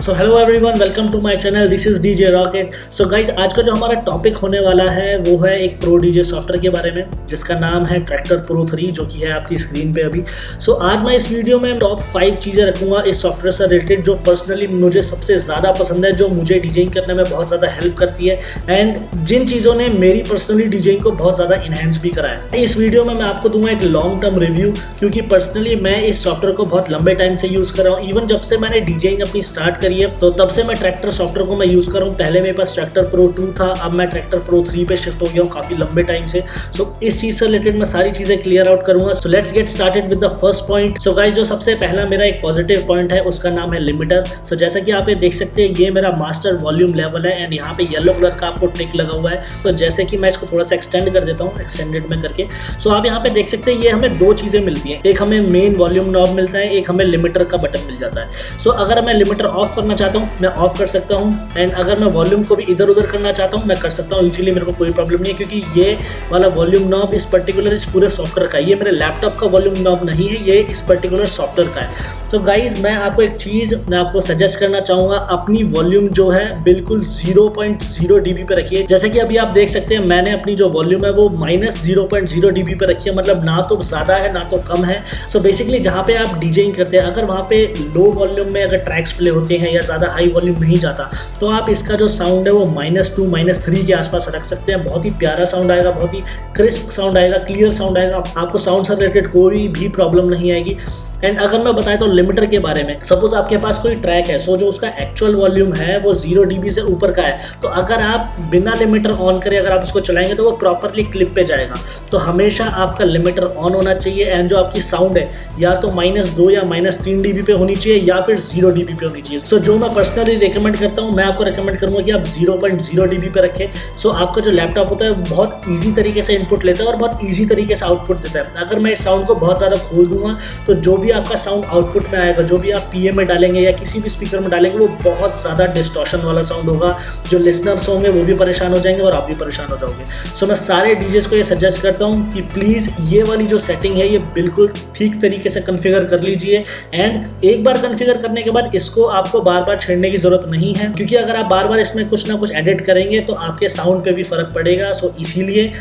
So hello everyone, welcome to my channel. This is DJ Rocket. So guys, आज का जो हमारा topic होने वाला है वो है एक प्रो डीजे सॉफ्टवेयर के बारे में जिसका नाम है ट्रैक्टर प्रो 3, जो कि है आपकी स्क्रीन पे अभी। सो आज मैं इस वीडियो में टॉप 5 चीज़ें रखूंगा इस सॉफ्टवेयर से रिलेटेड जो पर्सनली मुझे सबसे ज़्यादा पसंद है, जो मुझे डीजेइंग करने में बहुत ज़्यादा हेल्प करती है एंड जिन चीज़ों ने मेरी पर्सनली डीजेइंग को बहुत ज़्यादा इन्हेंस भी करा है। इस वीडियो में मैं आपको दूंगा एक लॉन्ग टर्म रिव्यू, क्योंकि पर्सनली मैं इस सॉफ्टवेयर को बहुत लंबे टाइम से यूज़ कर रहा हूँ। इवन जब से मैंने डीजेइंग अपनी स्टार्ट करी है तो तब से मैं ट्रैक्टर सॉफ्टवेयर को मैं यूज़ कर रहा हूँ। पहले मेरे पास ट्रैक्टर प्रो 2 था, अब मैं ट्रैक्टर प्रो 3 पे शिफ्ट हो गया हूँ काफ़ी लंबे टाइम से। सो इस चीज़ से रिलेटेड मैं सारी चीज़ें क्लियर आउट करूँगा। So let's get started with the first point. So guys, जो सबसे पहला मेरा एक पॉजिटिव पॉइंट है उसका नाम है लिमिटर। सो जैसा कि आप ये देख सकते हैं, ये मेरा मास्टर वॉल्यूम लेवल है एंड यहाँ पे येलो कलर का आपको टिक लगा हुआ है। तो जैसे कि मैं इसको थोड़ा सा एक्सटेंड कर देता हूँ, एक्सटेंडेड में करके। सो आप यहाँ पे देख सकते हैं, ये हमें दो चीज़ें मिलती हैं। एक हमें मेन वॉल्यूम नॉब मिलता है, एक हमें लिमिटर का बटन मिल जाता है। सो अगर मैं लिमिटर ऑफ करना चाहता हूँ मैं ऑफ कर सकता हूँ, एंड अगर मैं वॉल्यूम को भी इधर उधर करना चाहता हूँ मैं कर सकता हूँ। इसीलिए मेरे को कोई प्रॉब्लम नहीं है, क्योंकि ये वाला वॉल्यूम नॉब इस पर्टिकुलर इस पूरे सॉफ्टवेयर का है। ये मेरे लैपटॉप का वॉल्यूम नॉब नहीं है, ये इस पर्टिकुलर सॉफ्टवेयर का है। तो गाइज, मैं आपको एक चीज़ मैं आपको सजेस्ट करना चाहूँगा, अपनी वॉल्यूम जो है बिल्कुल 0.0 dB पे रखिए। जैसे कि अभी आप देख सकते हैं, मैंने अपनी जो वॉल्यूम है वो -0.0 dB पे रखी है, मतलब ना तो ज़्यादा है ना तो कम है। सो बेसिकली जहाँ पे आप डीजेइंग करते हैं, अगर वहाँ पे लो वॉल्यूम में अगर ट्रैक्स प्ले होते हैं या ज़्यादा हाई वॉल्यूम नहीं जाता, तो आप इसका जो साउंड है वो -2 -3 के आसपास रख सकते हैं। बहुत ही प्यारा साउंड आएगा, बहुत ही क्रिस्प साउंड आएगा, क्लियर साउंड आएगा, आपको साउंड से रिलेटेड कोई भी प्रॉब्लम नहीं आएगी। एंड अगर मैं बताएं तो लिमिटर के बारे में, सपोज आपके पास कोई ट्रैक है, सो जो उसका एक्चुअल वॉल्यूम है वो 0 dB से ऊपर का है, तो अगर आप बिना लिमिटर ऑन करे अगर आप उसको चलाएंगे तो वो प्रॉपरली क्लिप पे जाएगा। तो हमेशा आपका लिमिटर ऑन होना चाहिए एंड जो आपकी साउंड है या तो -2 या -3 dB पे होनी चाहिए या फिर 0 dB पे होनी चाहिए। सो जो मैं पर्सनली रिकमेंड करता हूँ, मैं आपको रिकमेंड करूँगा कि आप 0.0 dB पे रखें। सो आपका जो लैपटॉप होता है बहुत ईजी तरीके से इनपुट लेता है और बहुत ईजी तरीके से आउटपुट देता है। अगर मैं इस साउंड को बहुत ज़्यादा खोल दूंगा तो जो भी आपका साउंड आउटपुट में आएगा, जो भी आप पीए में डालेंगे या किसी भी स्पीकर में डालेंगे, वो बहुत ज़्यादा डिस्टॉर्शन वाला साउंड होगा। जो लिसनर्स होंगे वो भी परेशान हो जाएंगे और आप भी परेशान हो जाओगे। सो मैं सारे डीजेस को ये सजेस्ट करता हूँ कि प्लीज़ ये वाली जो सेटिंग है ये बिल्कुल ठीक तरीके से कन्फिगर कर लीजिए। एंड एक बार कन्फिगर करने के बाद इसको आपको बार बार छेड़ने की ज़रूरत नहीं है, क्योंकि अगर आप बार बार इसमें कुछ ना कुछ एडिट करेंगे तो आपके साउंड पे भी फ़र्क पड़ेगा। सो इसीलिए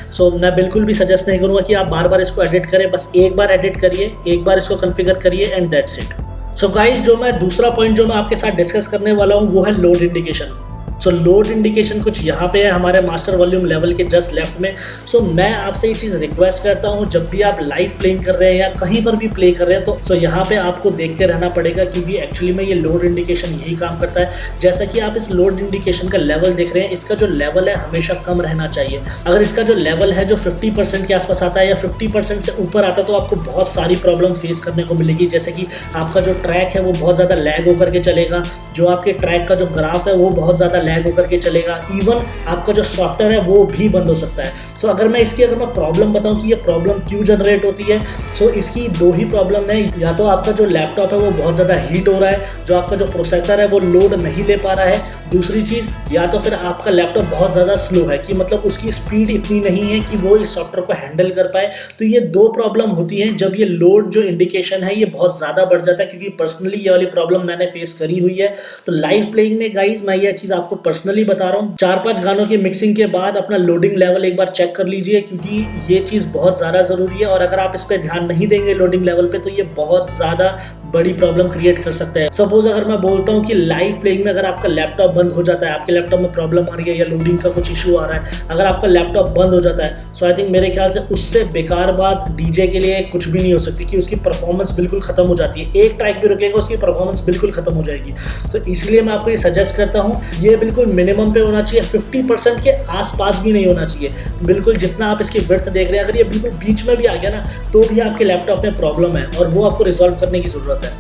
मैं बिल्कुल भी सजेस्ट नहीं करूँगा कि आप बार बार इसको एडिट करें। बस एक बार एडिट करिए, एक बार इसको कन्फिगर करिए and that's it. So guys, जो मैं दूसरा पॉइंट जो मैं आपके साथ डिस्कस करने वाला हूँ वो है लोड इंडिकेशन। सो लोड इंडिकेशन कुछ यहाँ पे है हमारे मास्टर वॉल्यूम लेवल के जस्ट लेफ्ट में। सो मैं आपसे ये चीज़ रिक्वेस्ट करता हूँ, जब भी आप लाइव प्लेइंग कर रहे हैं या कहीं पर भी प्ले कर रहे हैं तो यहाँ पे आपको देखते रहना पड़ेगा, क्योंकि एक्चुअली में ये लोड इंडिकेशन यही काम करता है। जैसा कि आप इस लोड इंडिकेशन का लेवल देख रहे हैं, इसका जो लेवल है हमेशा कम रहना चाहिए। अगर इसका जो लेवल है जो 50% के आसपास आता है या 50% से ऊपर आता है तो आपको बहुत सारी प्रॉब्लम फेस करने को मिलेगी। जैसे कि आपका जो ट्रैक है वो बहुत ज़्यादा लैग होकर के चलेगा, जो आपके ट्रैक का जो ग्राफ है वो बहुत ज़्यादा लैग होकर के चलेगा, इवन आपका जो सॉफ्टवेयर है वो भी बंद हो सकता है। सो अगर मैं प्रॉब्लम बताऊं कि ये प्रॉब्लम क्यों जनरेट होती है, सो इसकी दो ही प्रॉब्लम है। या तो आपका जो लैपटॉप है वो बहुत ज़्यादा हीट हो रहा है, जो आपका जो प्रोसेसर है वो लोड नहीं ले पा रहा है। दूसरी चीज़, या तो फिर आपका लैपटॉप बहुत ज़्यादा स्लो है, कि मतलब उसकी स्पीड इतनी नहीं है कि वो इस सॉफ्टवेयर को हैंडल कर पाए। तो ये दो प्रॉब्लम होती हैं जब ये लोड जो इंडिकेशन है ये बहुत ज़्यादा बढ़ जाता है, क्योंकि पर्सनली ये वाली प्रॉब्लम मैंने फेस करी हुई है। तो लाइव प्लेइंग में गाइज मैं ये चीज़ आपको पर्सनली बता रहा हूँ। 4-5 गानों की मिक्सिंग के बाद अपना लोडिंग लेवल एक बार चेक कर लीजिए, क्योंकि ये चीज़ बहुत ज़्यादा ज़रूरी है। और अगर आप इस पर ध्यान नहीं देंगे लोडिंग लेवल पे, तो ये बहुत ज़्यादा बड़ी प्रॉब्लम क्रिएट कर सकता है। सपोज अगर मैं बोलता हूँ कि लाइव प्लेइंग में अगर आपका लैपटॉप बंद हो जाता है, आपके लैपटॉप में प्रॉब्लम आ रही है या लोडिंग का कुछ इशू आ रहा है, अगर आपका लैपटॉप बंद हो जाता है, सो आई थिंक मेरे ख्याल से उससे बेकार बात डीजे के लिए कुछ भी नहीं हो सकती, कि उसकी परफॉर्मेंस बिल्कुल खत्म हो जाती है। एक ट्रैक भी रुकेगा उसकी परफॉर्मेंस बिल्कुल खत्म हो जाएगी। तो इसलिए मैं आपको ये सजेस्ट करता हूँ, ये बिल्कुल मिनिमम पे होना चाहिए, 50% के आसपास भी नहीं होना चाहिए। बिल्कुल जितना आप इसकी विड्थ देख रहे हैं, अगर ये बिल्कुल बीच में भी आ गया ना, तो भी आपके लैपटॉप में प्रॉब्लम है और वो आपको रिजॉल्व करने की ज़रूरत है।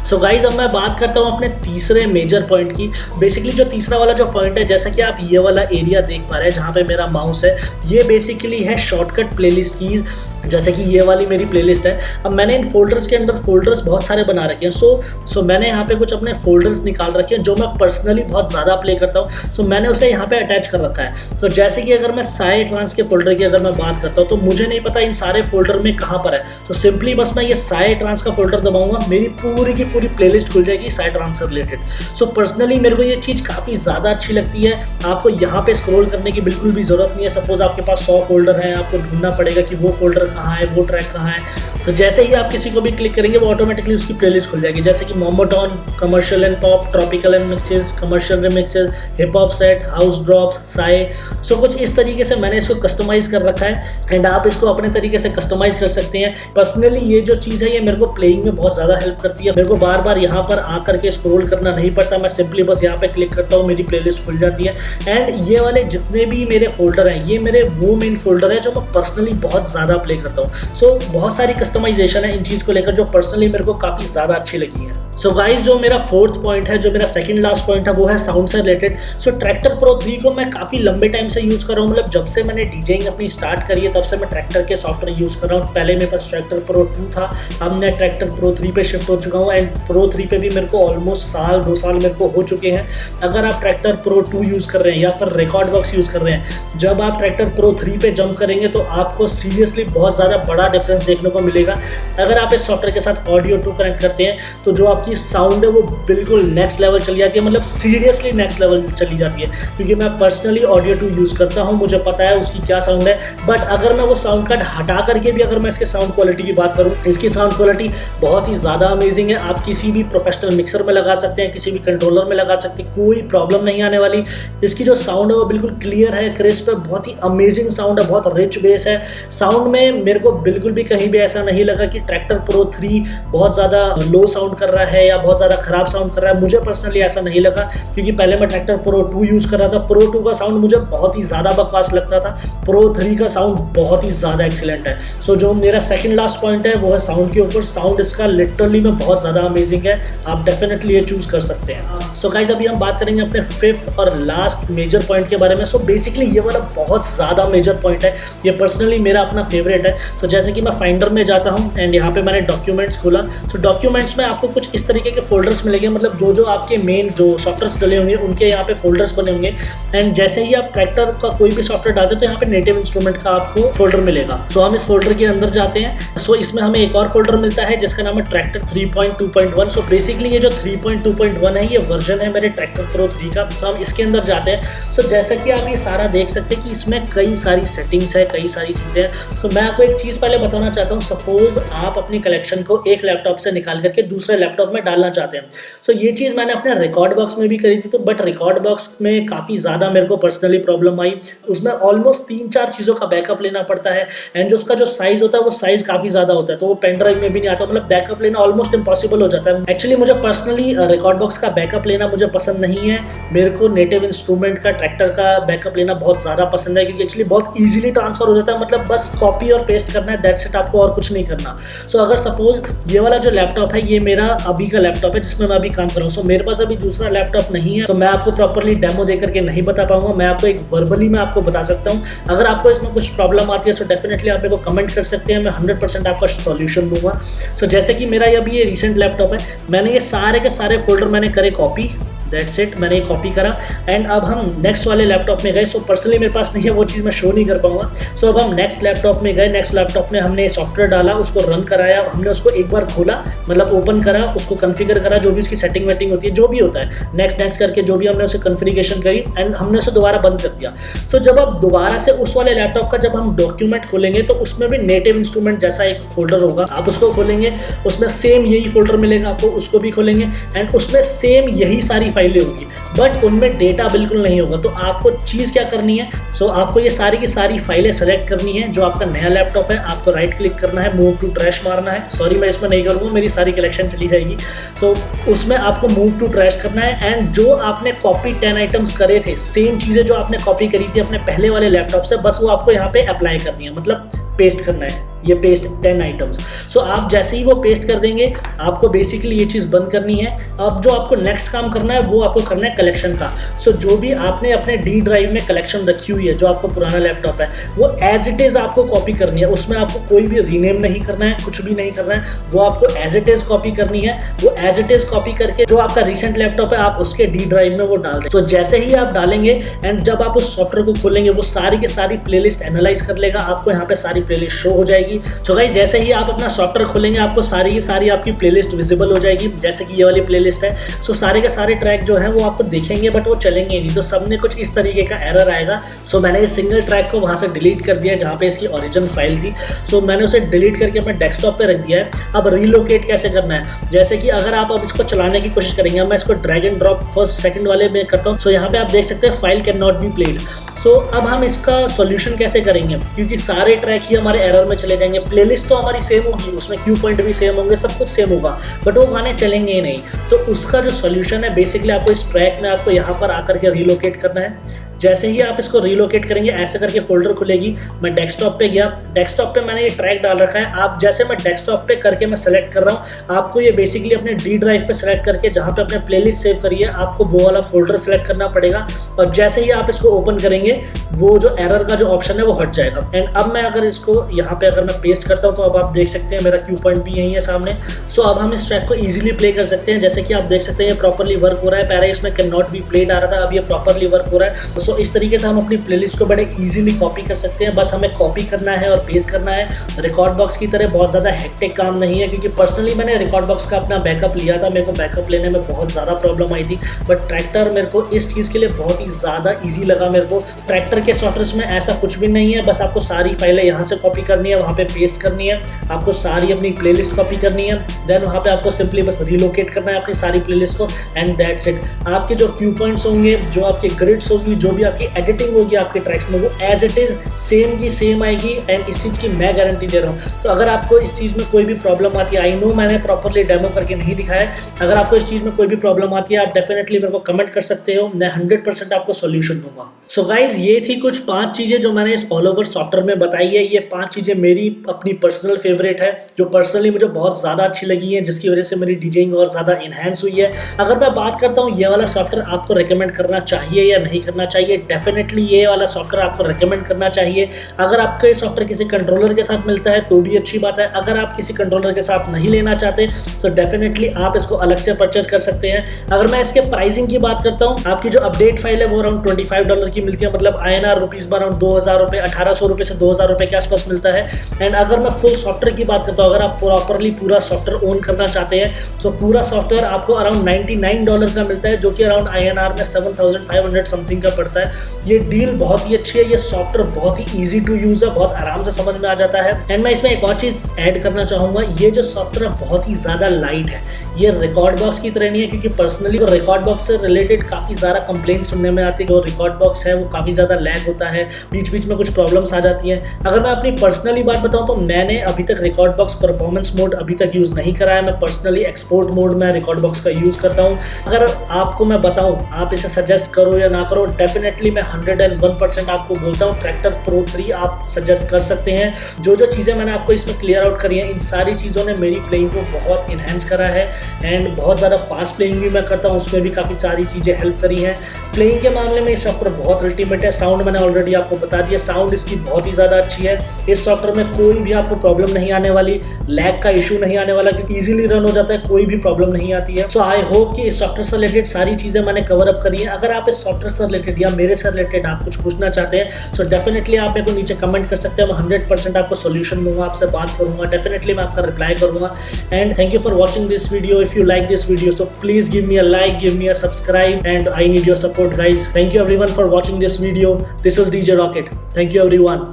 सो गाइज, अब मैं बात करता हूँ अपने तीसरे मेजर पॉइंट की। बेसिकली जो तीसरा वाला जो पॉइंट है, जैसा कि आप ये वाला एरिया देख पा रहे हैं जहाँ पे मेरा माउस है, ये बेसिकली है शॉर्टकट प्लेलिस्ट कीज। जैसे कि ये वाली मेरी प्लेलिस्ट है। अब मैंने इन फोल्डर्स के अंदर फोल्डर्स बहुत सारे बना रखे हैं। सो मैंने यहाँ पे कुछ अपने फोल्डर्स निकाल रखे हैं जो मैं पर्सनली बहुत ज़्यादा प्ले करता हूँ। सो मैंने उसे यहाँ पे अटैच कर रखा है। तो जैसे कि अगर मैं साई ट्रांस के फोल्डर की अगर मैं बात करता हूँ तो मुझे नहीं पता इन सारे फोल्डर में कहाँ पर है। तो सिंपली बस मैं ये साई ट्रांस का फोल्डर दबाऊंगा, मेरी पूरी की पूरी प्लेलिस्ट खुल जाएगी साई ट्रांस से रिलेटेड। सो पर्सनली मेरे को ये चीज़ काफ़ी ज़्यादा अच्छी लगती है। आपको यहाँ पे स्क्रॉल करने की बिल्कुल भी ज़रूरत नहीं है। सपोज आपके पास 100 फोल्डर हैं, आपको ढूंढना पड़ेगा कि वो फोल्डर कहाँ है, वो ट्रैक कहाँ है। तो जैसे ही आप किसी को भी क्लिक करेंगे वो ऑटोमेटिकली उसकी प्लेलिस्ट खुल जाएगी। जैसे कि मोमोटॉन, commercial and pop, tropical and mixes, commercial remixes, hip hop set, house drops, साई। सो कुछ इस तरीके से मैंने इसको कस्टमाइज कर रखा है एंड आप इसको अपने तरीके से कस्टमाइज कर सकते हैं। पर्सनली ये जो चीज़ है ये मेरे को प्लेइंग में बहुत ज़्यादा हेल्प करती है। मेरे को बार बार यहाँ पर आकर के स्क्रॉल करना नहीं पड़ता, मैं सिंपली बस यहाँ पे क्लिक करता हूँ, मेरी प्लेलिस्ट खुल जाती है। एंड ये वाले जितने भी मेरे फोल्डर हैं ये मेरे वो मेन फोल्डर है जो मैं पर्सनली बहुत ज़्यादा प्ले करता हूँ। सो बहुत सारी कस्टमाइजेशन है इन चीज़ को लेकर जो पर्सनली मेरे को काफ़ी ज़्यादा अच्छी लगी है। सो गाइस जो मेरा फोर्थ पॉइंट है, जो मेरा सेकंड लास्ट पॉइंट है, वो है साउंड से रिलेटेड। सो ट्रैक्टर प्रो 3 को मैं काफ़ी लंबे टाइम से यूज़ कर रहा हूँ। मतलब जब से मैंने डीजेइंग अपनी स्टार्ट करी है तब से मैं ट्रैक्टर के सॉफ्टवेयर यूज़ कर रहा हूँ। पहले मेरे पास ट्रैक्टर प्रो 2 था, अब मैं ट्रैक्टर प्रो 3 पे शिफ्ट हो चुका हूँ एंड प्रो 3 पे भी मेरे को ऑलमोस्ट साल 2 साल मेरे को हो चुके हैं। अगर आप ट्रैक्टर प्रो 2 यूज़ कर रहे हैं या फिर रिकॉर्ड बॉक्स यूज़ कर रहे हैं, जब आप ट्रैक्टर प्रो 3 पे जंप करेंगे तो आपको सीरियसली बहुत ज़्यादा बड़ा डिफरेंस देखने को मिलेगा। अगर आप इस सॉफ्टवेयर के साथ ऑडियो 2 कनेक्ट करते हैं तो जो आपकी साउंड है वो बिल्कुल नेक्स्ट लेवल चली जाती है, मतलब सीरियसली नेक्स्ट लेवल चली जाती है। क्योंकि मैं पर्सनली ऑडियो 2 यूज़ करता हूँ, मुझे पता है उसकी क्या साउंड है। बट अगर मैं वो साउंड कार्ड हटा करके भी अगर मैं इसके साउंड क्वालिटी की बात करूँ, इसकी साउंड क्वालिटी बहुत ही ज़्यादा अमेजिंग है। आप किसी भी प्रोफेशनल मिक्सर में लगा सकते हैं, किसी भी कंट्रोलर में लगा सकते हैं, कोई प्रॉब्लम नहीं आने वाली। इसकी जो साउंड है वो बिल्कुल क्लियर है, क्रिस्प है, बहुत ही अमेजिंग साउंड है, बहुत रिच बेस है। साउंड में मेरे को बिल्कुल भी कहीं भी ऐसा नहीं लगा कि ट्रैक्टर प्रो 3 बहुत ज़्यादा लो साउंड कर रहा है या बहुत ज़्यादा खराब साउंड कर रहा है। मुझे पर्सनली ऐसा नहीं लगा क्योंकि पहले मैं ट्रैक्टर प्रो 2 यूज़ कर रहा था। प्रो 2 का साउंड मुझे बहुत ही ज़्यादा बकवास लगता था, प्रो 3 का साउंड बहुत ही ज़्यादा एक्सीलेंट है। सो जो मेरा सेकंड लास्ट पॉइंट है वो है साउंड के ऊपर। साउंड इसका लिटरली में बहुत ज़्यादा अमेजिंग है, आप डेफिनेटली ये चूज़ कर सकते हैं। सो गाइस अभी हम बात करेंगे अपने फिफ्थ और लास्ट मेजर पॉइंट के बारे में। सो बेसिकली ये वाला बहुत ज़्यादा मेजर पॉइंट है, ये पर्सनली मेरा अपना फेवरेट है। सो जैसे कि मैं फाइंडर में जाता हूँ एंड यहाँ पे मैंने डॉक्यूमेंट्स खोला। सो डॉक्यूमेंट्स में आपको कुछ इस तरीके के फोल्डर्स मिलेंगे, मतलब जो आपके मेन जो सॉफ्टवेयर डले होंगे उनके यहाँ पे फोल्डर्स बने होंगे। एंड जैसे ही आप ट्रैक्टर का कोई भी सॉफ्टवेयर डालते हैं तो यहाँ पे नेटिव इंस्ट्रूमेंट का आपको फोल्डर मिलेगा। सो हम इस फोल्डर के अंदर जाते हैं। सो इसमें हमें एक और फोल्डर मिलता है जिसका नाम है ट्रैक्टर 3.2.1। सो बेसिकली ये जो 3.2.1 है ये वर्जन है मेरे ट्रैक्टर प्रो 3 का। सो हम इसके अंदर जाते हैं। सो जैसा कि आप ये सारा देख सकते हैं कि इसमें कई सारी सेटिंग्स है, कई सारी चीज़ें हैं। तो मैं आपको एक चीज़ पहले बताना चाहता हूँ। सपोज आप अपनी कलेक्शन को एक लैपटॉप से निकाल करके दूसरे लैपटॉप में डालना चाहते हैं। सो ये चीज़ मैंने अपने रिकॉर्ड बॉक्स में भी करी थी, तो बट रिकॉर्ड बॉक्स में काफ़ी ज़्यादा मेरे को पर्सनली प्रॉब्लम आई। उसमें ऑलमोस्ट 3-4 चीज़ों का बैकअप लेना पड़ता है एंड जो उसका जो साइज़ होता है वो साइज़ काफ़ी ज़्यादा होता है, तो वो पेन ड्राइव में भी नहीं आता। मतलब बैकअप लेना ऑलमोस्ट इम्पॉसिबल हो जाता है। एक्चुअली मुझे पर्सनली रिकॉर्ड बॉक्स का बैकअप लेना मुझे पसंद नहीं है। मेरे को नेटिव इंस्ट्रूमेंट का ट्रैक्टर का बैकअप लेना बहुत ज़्यादा पसंद है क्योंकि एक्चुअली बहुत ईजिली ट्रांसफर हो जाता है। मतलब बस कॉपी और पेस्ट करना है, दैट्स इट, आपको और कुछ नहीं करना। सो अगर सपोज ये वाला जो लैपटॉप है ये मेरा अभी का लैपटॉप है जिसमें मैं अभी काम कर रहा हूँ। सो मेरे पास अभी दूसरा लैपटॉप नहीं है, तो मैं आपको प्रॉपर्ली डेमो दे करके नहीं बता पाऊंगा। मैं आपको एक वर्बली मैं आपको बता सकता हूँ। अगर आपको इसमें कुछ प्रॉब्लम आती है तो डेफिनेटली आप मेरे को कमेंट कर सकते हैं, मैं 100% आपका सॉल्यूशन दूंगा। सो जैसे कि मेरा अभी ये रिसेंट लैपटॉप है, मैंने ये सारे के सारे फोल्डर मैंने करे कॉपी, दैट्स इट, मैंने ये कॉपी करा एंड अब हम नेक्स्ट वाले लैपटॉप में गए। सो पर्सनली मेरे पास नहीं है, वो चीज़ मैं शो नहीं कर पाऊंगा। सो अब हम नेक्स्ट लैपटॉप में गए। नेक्स्ट लैपटॉप में हमने सॉफ्टवेयर डाला, उसको रन कराया, हमने उसको एक बार खोला, मतलब ओपन करा, उसको कॉन्फ़िगर करा, जो भी उसकी सेटिंग वेटिंग होती है, जो भी होता है, नेक्स्ट करके जो भी हमने उसे कॉन्फ़िगरेशन करी एंड हमने उसे दोबारा बंद कर दिया। सो जब अब दोबारा से उस वाले लैपटॉप का जब हम डॉक्यूमेंट खोलेंगे तो उसमें भी नेटिव इंस्ट्रूमेंट जैसा एक फोल्डर होगा, आप उसको खोलेंगे, उसमें सेम यही फोल्डर मिलेगा आपको, उसको भी खोलेंगे एंड उसमें सेम यही सारी फाइलें होगी, बट उनमें डेटा बिल्कुल नहीं होगा। तो आपको चीज़ क्या करनी है, सो आपको ये सारी की सारी फाइलें सेलेक्ट करनी है। जो आपका नया लैपटॉप है आपको राइट क्लिक करना है, मूव टू ट्रैश मारना है। सॉरी मैं इसमें नहीं करूँगा, मेरी सारी कलेक्शन चली जाएगी। सो उसमें आपको मूव टू ट्रैश करना है एंड जो आपने कॉपी 10 आइटम्स करे थे, सेम चीज़ें जो आपने कॉपी करी थी अपने पहले वाले लैपटॉप से, बस वो आपको यहाँ पे अप्लाई करनी है, मतलब पेस्ट करना है। ये पेस्ट 10 आइटम्स। सो आप जैसे ही वो पेस्ट कर देंगे आपको बेसिकली ये चीज़ बंद करनी है। अब जो आपको नेक्स्ट काम करना है वो आपको करना है कलेक्शन का। सो जो भी आपने अपने डी ड्राइव में कलेक्शन रखी हुई है, जो आपको पुराना लैपटॉप है, वो एज इट इज़ आपको कॉपी करनी है। उसमें आपको कोई भी रीनेम नहीं करना है, कुछ भी नहीं करना है, वो आपको एज इट इज़ कॉपी करनी है। वो एज इट इज़ कॉपी करके जो आपका रिसेंट लैपटॉप है आप उसके डी ड्राइव में वो डाल दें। सो जैसे ही आप डालेंगे एंड जब आप उस सॉफ्टवेयर को खोलेंगे वो सारी की सारी प्लेलिस्ट एनालाइज कर लेगा, आपको यहाँ पे सारी प्लेलिस्ट शो हो जाएगी। सो गाइस जैसे ही आप अपना सॉफ्टवेयर खोलेंगे आपको सारी की सारी आपकी प्लेलिस्ट विजिबल हो जाएगी, जैसे कि ये वाली प्लेलिस्ट है। सो सारे के सारे ट्रैक जो है वो आपको दिखेंगे बट वो चलेंगे नहीं, तो सब में कुछ इस तरीके का एरर आएगा। सो मैंने इस सिंगल ट्रैक को वहाँ से डिलीट कर दिया जहाँ पे इसकी ओरिजिनल फाइल थी। सो मैंने उसे डिलीट करके अपने डेस्कटॉप पे रख दिया है। अब रीलोकेट कैसे करना है, जैसे कि अगर आप अब इसको चलाने की कोशिश करेंगे, मैं इसको drag and drop first second वाले में करता हूँ। सो यहाँ पे आप देख सकते हैं file can not be played. So अब हम इसका सॉल्यूशन कैसे करेंगे, क्योंकि सारे ट्रैक ही हमारे एरर में चले जाएंगे। प्लेलिस्ट तो हमारी सेम होगी, उसमें क्यू पॉइंट भी सेम होंगे, सब कुछ सेम होगा, बट वो गाने चलेंगे ही नहीं। तो उसका जो सॉल्यूशन है बेसिकली आपको इस ट्रैक में आपको यहाँ पर आकर के रीलोकेट करना है। जैसे ही आप इसको रीलोकेट करेंगे ऐसे करके फोल्डर खुलेगी। मैं डेस्कटॉप पे गया, डेस्कटॉप पे मैंने ये ट्रैक डाल रखा है। आप जैसे मैं डेस्कटॉप पे करके मैं सेलेक्ट कर रहा हूँ, आपको ये बेसिकली अपने डी ड्राइव पे सेलेक्ट करके जहाँ पे अपने प्लेलिस्ट सेव करी है आपको वो वाला फोल्डर सेलेक्ट करना पड़ेगा। और जैसे ही आप इसको ओपन करेंगे वो जो एरर का जो ऑप्शन है वो हट जाएगा। एंड अब मैं अगर इसको यहाँ पे अगर मैं पेस्ट करता हूँ तो अब आप देख सकते हैं मेरा क्यू पॉइंट भी यही है सामने। सो अब हम इस ट्रैक को ईजिली प्ले कर सकते हैं। जैसे कि आप देख सकते हैं ये प्रॉपरली वर्क हो रहा है। पहले इसमें कैन नॉट बी प्लेड आ रहा था, अब ये प्रॉपरली वर्क हो रहा है। सो इस तरीके से हम अपनी प्लेलिस्ट को बड़े इजीली कॉपी कर सकते हैं। बस हमें कॉपी करना है और पेस्ट करना है। रिकॉर्ड बॉक्स की तरह बहुत ज़्यादा हेक्टिक काम नहीं है, क्योंकि पर्सनली मैंने रिकॉर्ड बॉक्स का अपना बैकअप लिया था। मेरे को बैकअप लेने में बहुत ज़्यादा प्रॉब्लम आई थी, बट ट्रैक्टर मेरे को इस चीज़ के लिए बहुत ही ज़्यादा ईजी लगा। मेरे को ट्रैक्टर के सॉफ्टवेयर में ऐसा कुछ भी नहीं है, बस आपको सारी फाइलें यहाँ से कॉपी करनी है, वहाँ पे पेस्ट करनी है, आपको सारी अपनी प्लेलिस्ट कॉपी करनी है, देन वहाँ पे आपको सिंपली बस रीलोकेट करना है अपनी सारी प्लेलिस्ट को, एंड दैट्स इट। आपके जो व्यू पॉइंट्स होंगे, जो आपकी ग्रिड्स होगी, जो भी आपकी एडिटिंग होगी आपके ट्रैक्स में, वो एज इट इज सेम की सेम आएगी। एंड इस चीज़ की मैं गारंटी दे रहा हूँ। तो अगर आपको इस चीज़ में कोई भी प्रॉब्लम आती है, आई नो मैंने प्रॉपरली डेमो करके नहीं दिखाया, अगर आपको इस चीज़ में कोई भी प्रॉब्लम आती है आप डेफिनेटली मेरे को कमेंट कर सकते हो, मैं 100% आपको सोल्यूशन दूंगा। सो गाइज ये थी कुछ 5 चीज़ें जो मैंने इस ऑल ओवर सॉफ्टवेयर में बताई है। ये 5 चीज़ें मेरी अपनी पर्सनल फेवरेट है, जो पर्सनली मुझे बहुत ज़्यादा अच्छी लगी है, जिसकी वजह से मेरी डीजेइंग और ज़्यादा इन्हेंस हुई है। अगर मैं बात करता हूँ ये वाला सॉफ्टवेयर आपको रेकमेंड करना चाहिए या नहीं करना चाहिए, डेफिनेटली ये वाला सॉफ्टवेयर आपको रेकमेंड करना चाहिए। अगर आपको ये सॉफ्टवेयर किसी कंट्रोलर के साथ मिलता है तो भी अच्छी बात है। अगर आप किसी कंट्रोलर के साथ नहीं लेना चाहते तो डेफिनेटली आप इसको अलग से परचेस कर सकते हैं। अगर मैं इसके प्राइसिंग की बात करता हूँ, आपकी जो अपडेट फाइल है वो अराउंड $25 की मिलती है, मतलब INR रुपीज़ अराउंड 2000 रुपये, 1800 रुपये से 2000 रुपये के आसपास मिलता है। एंड अगर मैं फुल सॉफ्टवेयर की बात करता हूँ, अगर आप प्रॉपरली पूरा सॉफ्टवेयर ओन करना चाहते हैं तो पूरा सॉफ्टवेयर आपको अराउंड $99 का मिलता है, जो कि अराउंड INR में 7500 समथिंग का पड़ता है। ये डील बहुत ही अच्छी है। ये सॉफ्टवेयर बहुत ही ईजी टू यूज़ है, बहुत आराम से समझ में आ जाता है। एंड मैं इसमें एक और चीज़ ऐड करना चाहूँगा, ये जो सॉफ्टवेयर बहुत ही ज़्यादा लाइट है। ये रिकॉर्ड बॉक्स की तरह नहीं है, क्योंकि पर्सनली रिकॉर्ड बॉक्स से रिलेटेड काफ़ी ज़्यादा कंप्लेंट सुनने में आती है। जो रिकॉर्ड बॉक्स है वो काफ़ी ज़्यादा लैग होता है, बीच बीच में कुछ प्रॉब्लम्स आ जाती हैं। अगर मैं अपनी पर्सनली बात बताऊँ तो मैंने अभी तक रिकॉर्ड बॉक्स परफॉर्मेंस मोड अभी तक यूज़ नहीं करा है। मैं पर्सनली एक्सपोर्ट मोड में रिकॉर्ड बॉक्स का यूज़ करता हूँ। अगर आपको मैं बताऊँ, आप इसे सजेस्ट करो या ना करो, डेफिनेटली मैं 101% आपको बोलता हूँ ट्रैक्टर प्रो 3 आप सजेस्ट कर सकते हैं। जो जो चीज़ें मैंने आपको इसमें क्लियर आउट करी हैं, इन सारी चीज़ों ने मेरी प्लेइंग को बहुत इन्हेंस करा है। एंड बहुत ज़्यादा फास्ट प्लेइंग भी मैं करता हूँ, उसमें भी काफ़ी सारी चीज़ें हेल्प करी हैं। प्लेइंग के मामले में इस सॉफ्टवेयर बहुत अल्टीमेट है। साउंड मैंने ऑलरेडी आपको बता दिया, साउंड इसकी बहुत ही ज़्यादा अच्छी है। इस सॉफ्टवेयर में कोई भी आपको प्रॉब्लम नहीं आने वाली, लैग का इशू नहीं आने वाला, क्योंकि ईजिली रन हो जाता है, कोई भी प्रॉब्लम नहीं आती है। सो आई होप कि इस सॉफ्टवेयर से रिलेटेड सारी चीज़ें मैंने कवर अप करी है। अगर आप इस सॉफ्टवेयर से रिलेटेड या मेरे से रिलेटेड आप कुछ पूछना चाहते हैं सो डेफिनेटली आप मेरे को नीचे कमेंट कर सकते हैं। मैं 100% आपको सोल्यूशन दूंगा, आपसे बात करूंगा, डेफिनेटली मैं आपका रिप्लाई करूंगा। And thank you for watching this video. If you like this video so please give me a like, give me a subscribe, and I need your support guys. Thank you everyone for watching this video. This is DJ Rocket. Thank you everyone.